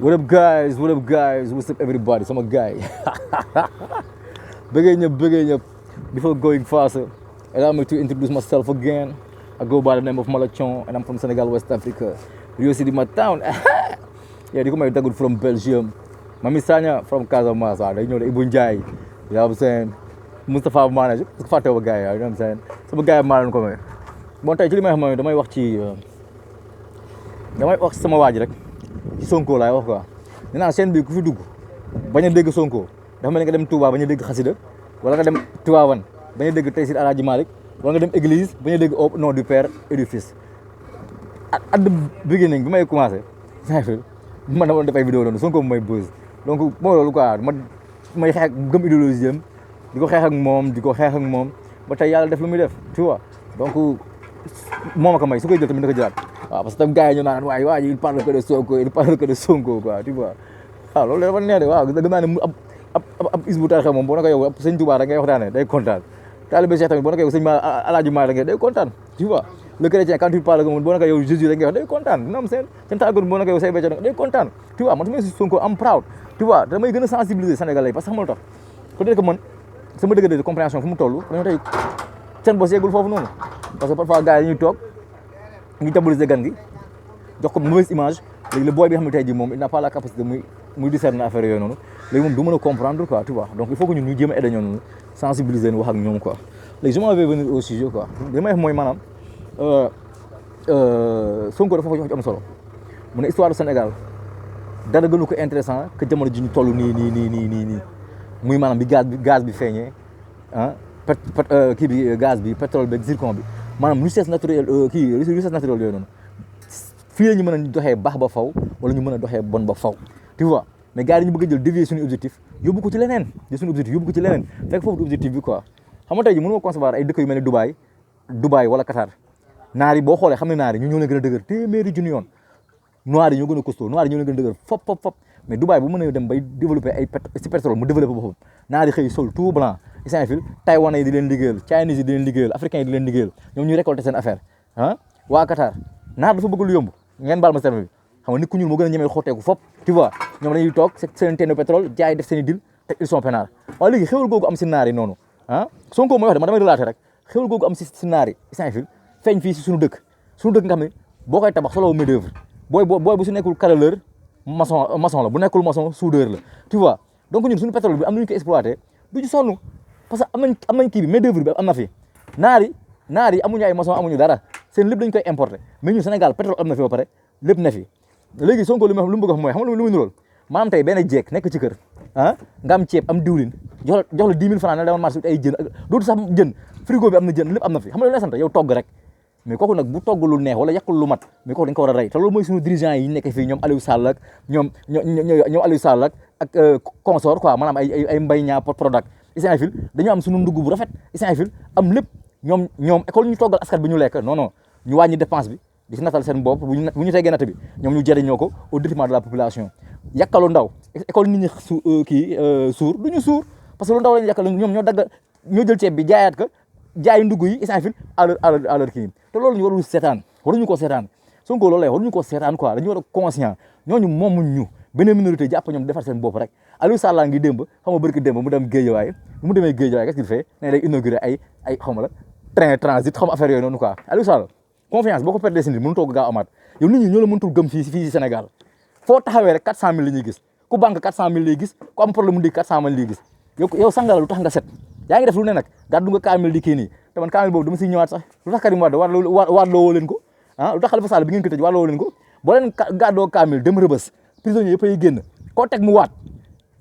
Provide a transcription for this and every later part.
What up, guys? What up, guys? What's up, everybody? Sama guy. Big up. Before going faster, allow me to introduce myself again. I go by the name of Malachon, and I'm from Senegal, West Africa. Rio City, my town. Yeah, they come my good from Belgium. Mami Sanya from Casamance. They know the Ibunjai. You know what I'm saying? Mustafa Manaj, fat over guy. You know what I'm saying? Some guy Maran come. Bon tay ci limay xam damay wax ci damay wax sama waji rek ci Sonko lay wax quoi. Dina sen bi ku fi dugg baña dégg Sonko dafa mel nga dem Touba baña dégg xassida wala nga dem Tivaouane baña dégg Taysir Aladji Malik wala nga dem église baña dégg au nom du Père et du Fils. At the beginning bi may commencer man dama def ay vidéo non Sonko may buzz. Donc mo lolu quoi may xex gëm idéologie diko xex ak mom ba tay yalla def lu muy def tu vois. Donc moom ak may su koy jël tamit da ko jëlaat waaw parce que tam gars yi ñu naan waaye waa ji il parle que de Sonko quoi tu vois waaw loolu dafa neex de waaw gëm naa ne ab isbu tarxe moom boo na ko yow sëñ Touba da ngay waxtaane day kontaan taalibe Cheikh tamit boo na ko yow sëñ Alaaji Maalik da ngay day kontaan tu vois le chrétien quand tu parles boo na ko yow Jésus da ngay wax day kontaan dina am seen tàggoon boo na ko yow say bécco day kontaan tu vois man tamit si Sonko am proud tu vois damay gën a sensibiliser Sénégalais yi parce que xamal tax peut-être que man sama degré de compréhension fu mu toll dañoo tey seen bos yeggul foofu noonu parce que parfois gars yi ñuy toog ñu diaboliser gan gi jox ko mauvaise image léegi le boy bi nga xam ne tey jii moom il n'a pas la capacité muy discerner affaire yooyu noonu léegi moom du mën a comprendre quoi tu vois donc il faut que ñun ñu jéem a aider ñoom sensibiliser wax ak ñoom quoi léegi je m'en vais venir au sujet quoi li may wax mooy maanaam Sonko dafa ko jox ci am solo mu ne histoire du Sénégal dara gënu ko intéressant que jamono ji ñu toll nii muy maanaam bi gaz bi feeñee ah kii bi gaz bi pétrole bi zircon bi maanaam richesse naturelle richesse naturelle yooyu noonu fii la ñu mën a doxee baax ba faw wala ñu mën a doxee bon ba faw tu vois mais gars yi ñu bëgg a jël dévier suñu objectif yóbbu ko ci leneen fekk foofu du objectif bi quoi xam nga tey ji mënu ma concevoir ay dëkk yu mel ni Dubaï wala Qatar naar yi boo xoolee xam ne naar yi ñu ñoo leen gën a dëgër téeméeri junni yoon noir yi ñoo gën a costaud noir yi ñoo leen gën a dëgër fop mais Dubaï bu mën a dem bay développer ay pétrole mu développer boppam naar yi xëy sol tout blanc Saint-Fil Taïwanais yi di leen liggéeyal Chinese yi di leen liggéeyal africains yi di leen liggéeyal ñoom ñuy récolter seen affaire ah waa Qatar naar dafa bëgg lu yomb ngeen baal ma terme bi xam nga nit ku ñuul moo gën a ñemee xotteeku fop tu vois ñoom dañuy toog seen teen pétrole jaay def seen i dil te ils sont peinards waaye léegi xéwal googu am si naar yi noonu ah Sonko mooy wax de man damay relater rek xéwal googu am si naar yi Saint-Fil feeñ fii si suñu dëkk nga xam ne boo koy tabax solo main d'œuvre booy bu su nekkul carreleur maçon la bu nekkul maçon soudeur la tu vois donc ñun suñu pétrole bi am nañu ko exploité du ci sonn parce que am nañ kii bi main d'œuvre bi am na fi naar yi amuñu ay maçon amuñu dara seen lépp dañ koy importer mais ñun Sénégal pétrole am na fi ba pare lépp ne fi léegi Sonko lu mu bëgg a wax mooy xam nga lu muy nuróol maanaam tey benn jeeg nekk ci kër ah nga am ceeb am diwlin jox la 10 000 francs ne demal marché ay jën dootu sax jën frigo bi am na jën lépp am na fi xam nga lu la sant yow togg rek mais kooku nag bu togg lu neex wala yàqul lu mat mais kooku dañ ko war a rey te loolu mooy suñu dirigeants yi nekk fii ñoom Aliou Sall ak ñoom Aliou Sall ak consort quoi maanaam ay mbay ñaa Prodac Saint-Fil dañoo am suñu ndugg bu rafet Saint-Fil am lépp ñoom école ñu toggal askan bi ñu lekk non ñu wàññi dépense bi di si natal seen bopp bu ñu tegee natt bi ñoom ñu jëriñoo ko au détriment de la population yàkkalu ndaw école nit ñi suur du ñu suur parce que lu ndaw lañu yàkkal ñoom ñoo jël ceeb bi jaayaat ko jaay ndugg yi Saint-Fil à leur kii te loolu ñu waruñu ko seetaan Sonko loolu lay waruñu ko seetaan quoi dañu war a conscient ñooñu moomuñ ñu beneen minorité jàpp ñoom defar seen bopp rek Aliou Sall ngi démb xam nga bërki démb mu dem Guédiawaye mu demee Guédiawaye qu'est-ce qu'il fait ne day inauguré ay xam la train transit xam affaire yooyu noonu quoi Aliou Sall confiance boo ko perdee si nit mënu toog gaaw amaat yow nit ñi ñoo la mënutul gëm fii si Sénégal foo taxawee rek 400 000 la ñuy gis ku banque 400 000 lay gis ku am problème mu di 400 000 lay gis yow sangala lu tax nga set yaa ngi def lu ne nag gàddu nga kaamil di kii nii te man kaamil boobu dama siy ñëwaat sax lu tax Karim Wade waat loo leen ko ah lu tax Khalifa Sall bi ngeen ko tëj waat loo leen ko boo leen gàddoo kaamil dem rëbës prisonniers yëpp ay génn koo teg mu waat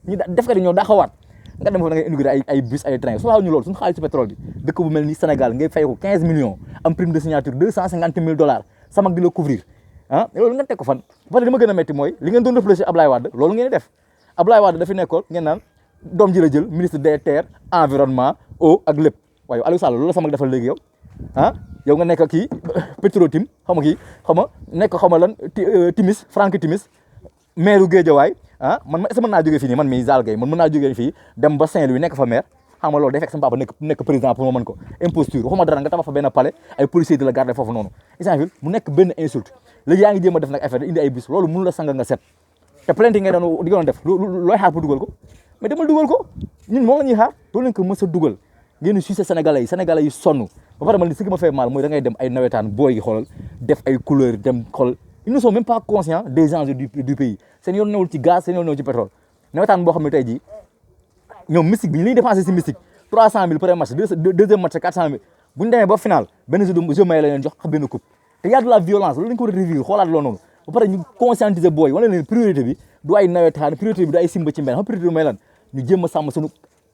ñu def ko di ñoo daxa waat nga dem foofu da ngay inauguré ay bus ay train soxlaa ñu loolu suñu xaalis ci pétrole bi dëkk bu mel ni Sénégal ngay fay ko 15 millions am prime de signature 250 000 $, samak di la couvrir ah loolu ngeen teg ko fan parce que li ma gën a metti mooy li ngeen doon réfléchir Ablaye Wade loolu ngeen def Ablaye Wade dafi nekkoon ngeen naan doom ji la jël ministre des terres environnement eau ak lépp waaye Aliou Sall loolu la samak defal léegi yow ah yow nga nekk kii Petro-Tim xam nga kii xam nga nekk xam nga lan Timis Franck Timis maire Guédiawaye ah man est-ce que mën naa jógee fii nii man mii Zal Gueye man mën naa jógee fii dem ba Saint-Louis nekk fa maire xam nga loolu day fekk sama papa nekk président pour ma mën ko imposture waxuma dara nga tabax fa benn palais ay policiers di la garder foofu noonu Saint-Fil mu nekk benn insulte léegi yaa ngi jéem a def nag affaire indi ay bus loolu mënu la sang nga set te plainte ngay doon di doon def looy xaar pour dugal ko mais demal dugal ko ñun moom la ñuy xaar doo leen ko mës a dugal ngeen di sucer sénégalais yi sonn ba pare man li si ma fay mal mooy da ngay dem ay nawetaan booy yi xoolal def ay couleur dem xool ils ne sont même pas conscients des enjeux du pays seen yoon newul ci gaz seen yoon newul ci pétrole nawetaan boo xam ne tey jii ñoom mystique bi li ñuy dépensé si mystique 300 000 premier match deuxième match 400 000 bu ñu demee ba final benn jeu may la leen jox xam benn coupe te y a de la violence loolu lañ ko war a revivre xoolaat loolu noonu ba pare ñu conscientiser booy wala leen priorité bi du ay nawetaan priorité bi du ay simba ci mbel xam priorité bi may lan ñu jéem a sàmm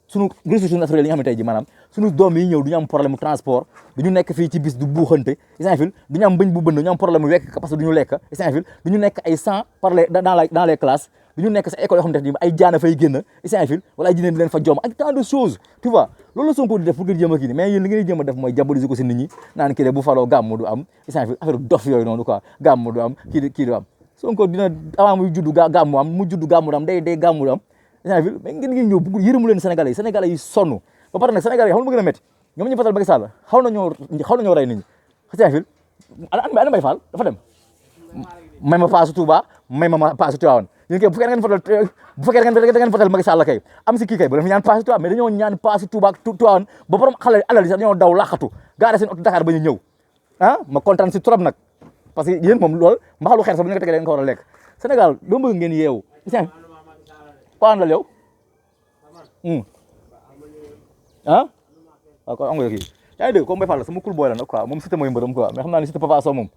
suñu ressources naturelles yi nga xam ne tey ji maanaam suñu doom yi ñëw du ñu am problème transport du ñu nekk fii ci bis du buuxante isinfil du ñu am bëñ bu bënd du ñu am problème wekk parce que du ñu lekk isinfil du ñu nekk ay sang par les dans les classes du ñu nekk sa école yoo xam ne ay jaana fay génn isinfil wala ay jineen di leen fa joom ak tant de choses tu vois loolu la Sonko di def pour ngeen jéem a kii mais yéen li ngeen jéem a def mooy diaboliser ko si nit ñi naan kii de bu faloo gàmm du am isinfil affaire dof yooyu noonu quoi gàmm du am kii du am Sonko dina avant muy juddu gàmm am mu juddu gàmm du am day gàmm du am isinfil mais ngeen ñëw bëgg yërëmu leen sénégalais yi sonn ba pare nag sénégalais yi xam nga gën a métti ñoom ñu fatal Macky Sall xaw nañoo rey nit ñi isinfil ana Mbaye Fall dafa dem may ma paasu Touba may ma paasu Tivaouane yéen kay bu fekkee da ngeen fatal Macky Sall kay am si kii kay bu leen ñaan paasu Touba mais dañoo ñaan paasu Touba ak Tivaouane ba borom xale alal yi sax dañoo daw laqatu gaare seen oto Dakar ba ñu ñëw ma kontaan si trop nag parce que yéen moom loolu mbaxalu xeer sax bu ñu ko tegee da nga ko war a lekk Sénégal doo bëgg ngeen yeewu isin ko àndal yow waaw kon am nga kii yaa ngi dégg comme Mbaye Fall sama cool boy la nag quoi moom Siteu mooy mbërëm quoi mais xam naa ne Siteu Papa Sow moom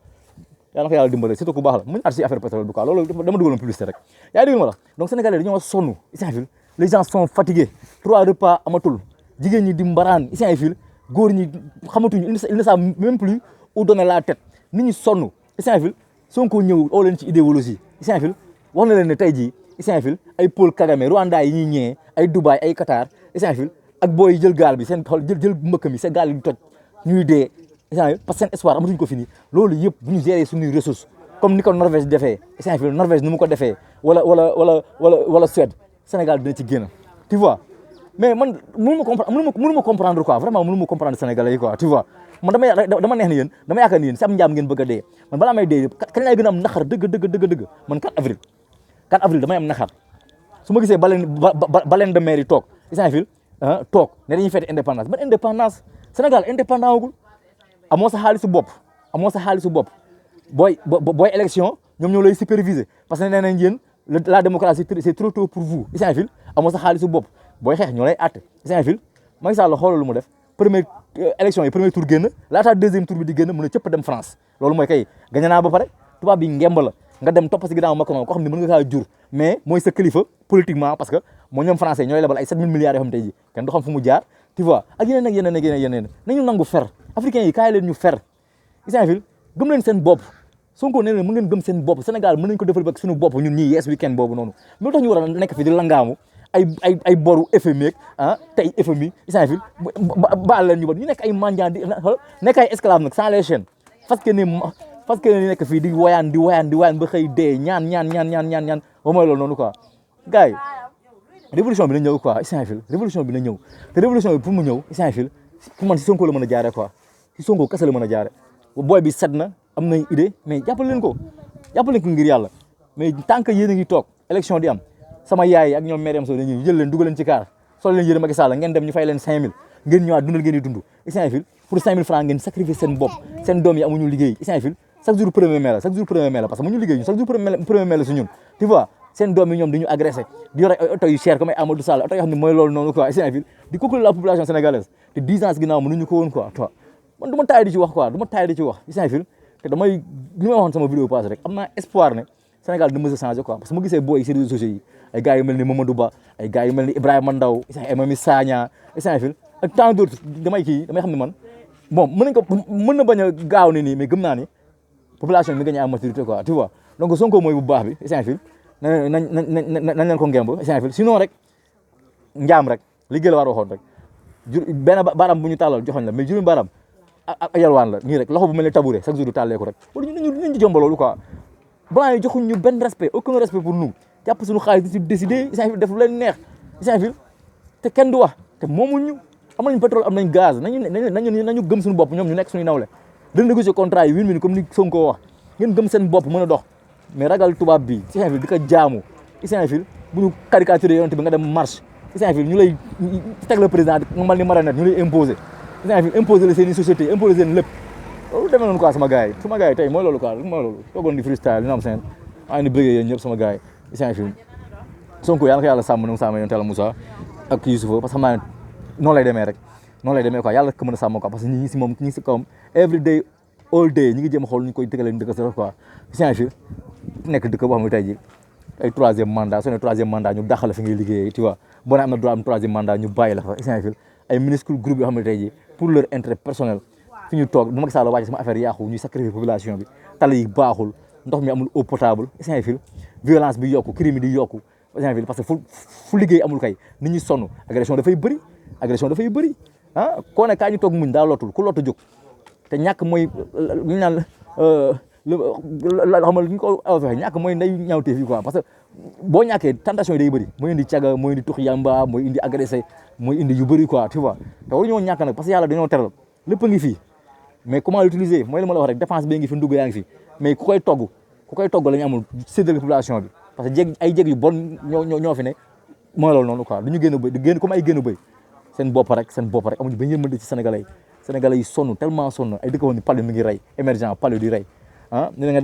yàlla na ko yàlla dimbale Siteu ku baax la muñu at si affaire pétrole bi quoi loolu dama dugaloon publicité rek yaa ngi dégg ma la donc sénégalais dañoo sonn isinfil les gens sont fatigués 3 repas amatul jigéen ñi di mbaraan isinfil góor ñi xamatuñu ils ne savent même plus où donner la tête nit ñi sonn isinfil Sonko ñëw oo leen ci idéologie isinfil wax na leen ne tey jii isinfil ay Paul Kagame Rwanda yi ñuy ñëwee ay Dubaï ay Qatar isinfil ak booy jël gaal bi seen xol jël mbëkk mi seen gaal yi di toj ñuy dee parce que seen espoir amatuñ ko fini loolu yëpp bu ñu gérer suñuy ressources comme ni ko Norvège defee isinfil Norvège ni mu ko defee wala Suède Sénégal dina ci génn tu vois mais man mënu ma comprendre quoi vraiment mënu ma comprendre sénégalais yi quoi tu vois man dama neex ni yéen dama yaakaar ni yéen si am njaam ngeen bëgg a dee man balaa may dee kañ laay gën a am naxar dëgg man 4 avril damay am naxar su ma gisee baleine de mer yi toog isinfil toog ne dañuy fête indépendance ban indépendance Sénégal indépendant wagul amoo sa xaalisu bopp booy élection ñoom ñoo lay superviser parce que nee nañ yéen la démocratie c'est trop tôt pour vous isinfil amoo sa xaalisu bopp booy xeex ñoo lay àtte isinfil Macky Sall xoolal lu mu def première élection yi premier tour génn laata deuxième tour bi di génn mën a cëpp dem France loolu mooy kay gañe naa ba pare tubaab bi ngemb la nga dem topp si ginnaaw Macron ko xam ne mën nga kaa jur mais mooy sa kilifa politiquement parce que moo ñoom français ñooy lebal ay 7 000 milliards yoo xam tey ji kenn du xam fu mu jaar tu vois ak yeneen nañu nangu fer africains yi kaay leen ñu fer isinfil gëm leen seen bopp Sonko nee na mën ngeen gëm seen bopp Sénégal mën nañ ko développer ak suñu bopp ñun ñii yes weekend boobu noonu mais tax ñu war a nekk fi di langaamu ay boru FMI tey FMI isinfil baal leen ñu ba ñu nekk ay mendiant di nekk ay esclave nag sans les chaînes parce que ni nekk fii di woyaan ba xëy dee ñaan ba mooy loolu noonu quoi gars yi révolution bi na ñëw quoi isinfil révolution bi na ñëw te révolution bi pour mu ñëw isinfil pour man si Sonko la mën a jaare quoi si Sonko kese la mën a jaare booy bi set na am nañ idée mais jàppale leen ko ngir yàlla mais tant que yéen a ngi toog élection di am sama yaay ak ñoom Mariam Sow dañuy jël leen dugal leen ci kaar sol leen yére Macky Sall ngeen dem ñu fay leen 5000 ngeen ñëwaat dundal ngeen di dund isinfil pour 5000 francs ngeen sacrifier seen bopp seen doom yi amuñu liggéey isinfil chaque jour premier mai la parce que mu ñu liggéey ñu chaque jour premier mai la su ñun tu vois seen doom yi ñoom dañu agressé di yore ay oto yu cher comme ay Amadou Sall oto yoo xam ne mooy loolu noonu quoi isinfil di conclure la population sénégalaise te 10 ans ginnaaw mënuñu ko woon quoi toi man du ma taay di ci wax isinfil te damay li ma waxoon sama vidéo passé rek am naa espoir ne Sénégal dina mës a changé quoi parce que mu gisee booy ci réseaux sociaux yi ay gars yu mel ni Mamadou Ba ay gars yu mel ni Ibrahima Ndaw ay Mami Sagna isinfil ak tant d'autres damay xam ne man bon mën na bañ a gaaw ni nii mais gëm naa ni population bi nga gagné en maturité quoi tu vois donc Sonko mooy bu baax bi isinfil nañ leen ko ngemb isinfil sinon rek njaam rek liggéey la war waxoon rek benn baram bu ñu tàllal joxoñ la mais juróomi baram ak yalwaan la nii rek loxo bu mel ni tabouret chaque jour du tàllee ko rek wala ñu jomba loolu quoi blanc yi joxuñ ñu benn respect aucun respect pour nous jàpp suñu xaalis di si décider isinfil def lu leen neex isinfil te kenn du wax te moomuñ ñu am nañ pétrole am nañ gaz nañu gëm suñu bopp ñoom ñu nekk suñuy nawle dañ négocier contrat yi win-win comme ni Sonko wax ngeen gëm seen bopp mën a dox mais ragal tubaab bi isinfil di ko jaamu Saint-Fil bu ñu caricaturé yonent bi nga dem marche Saint-Fil ñu lay teg le président nga mel ni marionnette ñu lay imposer Saint-Fil imposer la seen i société imposer leen lépp loolu demee noonu quoi sama gars yi tey mooy loolu quoi mooy loolu toogoon di freestyle ñu am seen maa ngi ni bëggee yéen ñëpp sama gars yi Saint-Fil Sonko yàlla ko yàlla sàmm na mu sàmm yonent Yàlla Moussa ak Youssoupha parce que xam naa ne noonu lay demee rek noonu lay demee quoi yàlla ko mën a sàmm quoi parce que ñi ngi si moom ñi ngi si kawam every day all day ñi ngi jéem a xool ñu koy dëggalee dëgg sa quoi Saint-Fil nekk dëkk boo xam ne tey ji ay 3e mandat soo ne 3e mandat ñu dàqal la fi ngay liggéeyee tu vois boo nee am na droit am 3e mandat ñu bàyyi la fa Saint-Fil ay minuscule groupe yoo xam ne tey ji pour leur intérêt personnel fi ñu toog bu Macky Sall wàcce sama affaire yàqu ñuy sacrifier population bi tali yi baaxul ndox mi amul eau potable Saint-Fil violence bi yokku crime di yokku Saint-Fil parce que fu liggéey amul kay nit ñi sonn agression dafay bëri ah koo ne kaa ñu toog muñ daa lottul ku lottu jóg te ñàkk mooy ñu naan xam nga ñu ko fexe ñàkk mooy nday ñaawteef yi quoi parce que boo ñàkkee tentation yi day bëri mooy indi caga mooy indi tux yamba mooy indi agressé mooy indi yu bëri quoi tu vois te waruñoo ñàkk nag parce que yàlla dañoo teral lépp a ngi fii mais comment l'utiliser mooy la ma la wax rek dépense bee ngi fi ndugg yaa ngi fi mais ku koy togg la ñu amul séddale population bi parce que ay jég yu bon ñoo fi ne mooy loolu noonu quoi du ñu génn bëy du génn comme ay génn bëy seen bopp rek amuñu benn yërmande ci sénégalais yi sonn tellement sonn ay dëkk woon ni Palu mi ngi rey émergent Palu di rey ah ne nga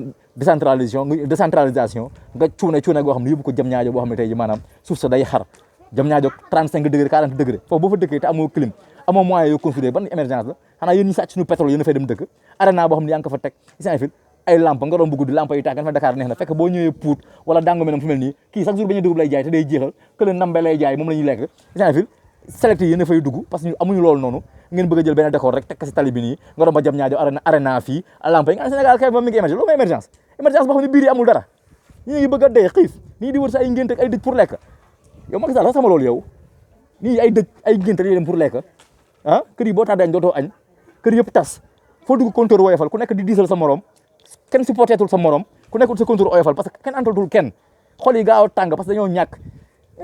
décentralisation nga cuune goo xam ne yóbbu ko jam ñaajo boo xam ne tey ji maanaam suuf sa day xar jam ñaajo 35 degré 40 degré foofu boo fa dëkkee te amoo clim amoo moyen yoo construire ban émergence la xanaa yéen ñi sàcc suñu pétrole yéen a fay dem dëkk arena boo xam ne yaa ngi ko fa teg Saint-Fil ay lampe nga doon bëgg di lampe yi tàkk nga fa Dakar neex na fekk boo ñëwee Pout wala dango menam fu mel nii kii chaque jour bañu dugub lay jaay te day jeexal que le nambe lay jaay moom la ñuy lekk Saint-Fil select yi yéen a fay dugg parce que amuñu loolu noonu ngeen bëgg a jël benn décor rek teg ko si tali bi nii nga doon ba jam ñaajo arena fii lampe yi nga Sénégal kay moom mi ngi émergence loolu mooy émergence boo xam ne biir yi amul dara ñii ngi bëgg a dee xiif nii di wër sa ay ngénte ak ay dëj pour lekk yow Macky Sall sax sama loolu yow nii ay dëj ay ngénte yi dem pour lekk ah kër yi boo tax dañ dootoo añ kër yëpp tas foo dugg compteur woyofal ku nekk di diisal sa morom kenn supporteetul sa morom ku nekkul sa compteur oyofal parce que kenn antatul kenn xol yi gaaw a tàng parce que dañoo ñàkk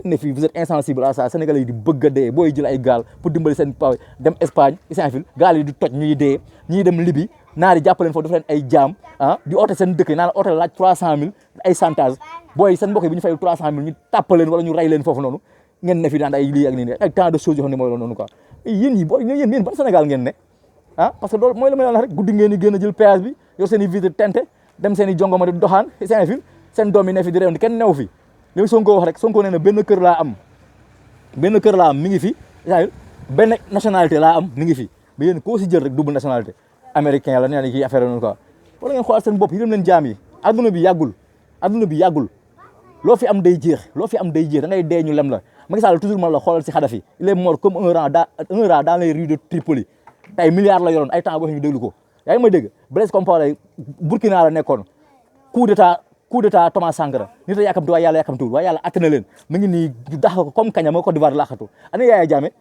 ne fii vous êtes insensible à ça Sénégalais yi di bëgg a dee booy jël ay gaal pour dimbali seen paw dem Espagne Saint-Fil gaal yi di toj ñuy dee ñuy dem Libye naari jàppaleen foofu def leen ay jaam ah di oote seen dëkk yi naan oote laaj 300000 ay chantage booy seen mbokk yi bu ñu fay 300000 ñu tàppaleen wala ñu rey leen foofu noonu ngeen ne fi daan ay lii ak nii ay tant de choses yoo xam ne mooy loolu noonu quoi yéen yi booy yéen ban Sénégal ngeen ne ah parce que loolu mooy la may wax rek guddi ngeen di génn a jël péage bi yor seen i vitre tente dem seen i jongoma di doxaan Saint-Fil seen doom yi ne fi di réew kenn new fi li Sonko wax rek Sonko nee na benn kër laa am mi ngi fi benn nationalité laa am mi ngi fi mais yéen koo si jël rek double nationalité américain la nee na kii affaire noonu quoi wala ngeen xoolal seen bopp yi dem leen jaam yi adduna bi yàggul loo fi am day jeex da ngay dee ñu lem la Macky Sall toujours man la xoolal si Kadhafi il est mort comme un rat dans les rues de Tripoli ay milliards la yoroon ay temps boo xam ne déglu ko yaa ngi may dégg Blaise Compaoré Burkina la nekkoon coup d'état Thomas Sankara nit a yàkkamti waaye yàlla yàkkamtiwul waaye yàlla atte na leen mu ngi nii dax ko comme kaña moo Côte d'Ivoire laaxatu ana Yaya Jammeh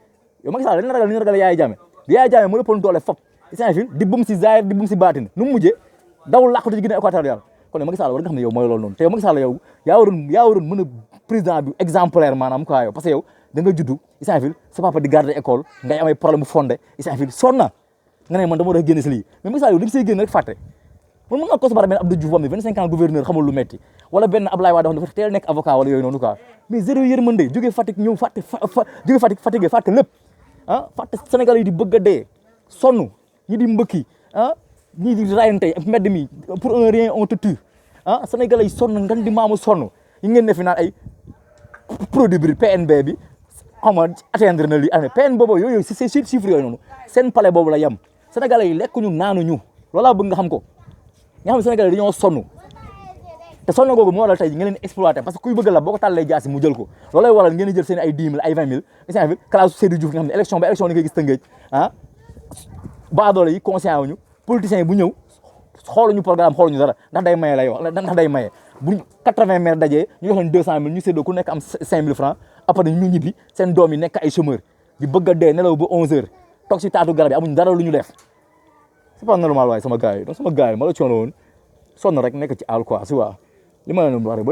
yow Macky Sall dañ la ragal Yaya Jammeh Yaya Jammeh moo ëppoon doole fop Saint-Fil di bum si zahir di bum si baatin nu mu mujjee dawul laaxatu ci Guinée équatoriale kon ne Macky Sall war nga xam ne yow mooy loolu noonu te yow Macky Sall yow yaa waroon mën a président bi exemplaire maanaam quoi yow parce que yow da nga juddu Saint-Fil sa papa di garder école ngay amay problème bu fondé Saint-Fil sonn na nga ne man dama war a génne si lii mais Macky Sall yow dañ siy génn rek fàtte man mën nga ko sabar benn Abdou Diouf am ne 25 ans gouverneur xamul lu metti wala benn Abdoulaye Wade dafa teel nekk avocat wala yooyu noonu quoi mais zéro yërmande jógee Fatick ñëw jógee Fatick fatigué fàtte lépp ah fàtte Sénégal yi di bëgg a dee sonn ñi di mbëkki ah ñii di rayante ak mbedd mi pour un rien on te tue ah Sénégalais yi sonn ngan di maamu sonn yi ngeen ne fi naan ay produit bi PNB bi xam nga atteindre na lii année PN boobu yooyu si chiffre yooyu noonu seen palais boobu la yem Sénégalais yi lekkuñu naanuñu loolaa bëgg nga xam ko nga xam ne Sénégalais dañoo sonn te sonn googu moo waral tey nga leen exploité parce que kuy bëgg la boo ko tàllee jaasi mu jël ko loolay waral ngeen jël seen ay 10 000 ay 20 000 Saint-Fil classe Seydou Diouf nga xam ne élection ni koy gis Tëngéej ah baadoole yi conscient wuñu politiciens yi bu ñëw xooluñu programme xooluñu dara ndax day maye lay wax ndax day maye bu 80 maires dajee ñu jox leen 200 000 ñu séddoo ku nekk am 5 000 francs après ñu ñibbi seen doom yi nekk ay chômeur di bëgg a dee nelaw ba 11 heures toog si taatu garab yi amuñ dara lu ñu def c'est pas normal waaye sama gars yi donc sama gars yi ma la coono woon sonn rek nekk ci àll quoi si waa li ma leen wax rek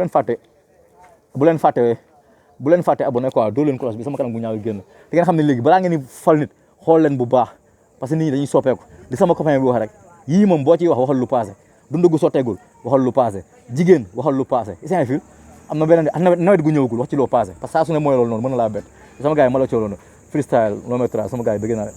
bu leen fàtte abonné quoi doo leen cloche bi sama kanam gu ñaaw génn di ngeen xam ne léegi balaa ngeen di fal nit xool leen bu baax parce que nit ñi dañuy soppeeku di sama copain bi wax rek yii moom boo ciy waxal lu passé dund gu sotteegul waxal lu passé jigéen waxal lu passé Saint-Fil am na beneen nawet gu ñëwagul wax ci loo passé parce que saa su ne mooy loolu noonu mën na laa bett sama gars yi ma la cooloon freestyle loo may tra sama gars yi bëgg naa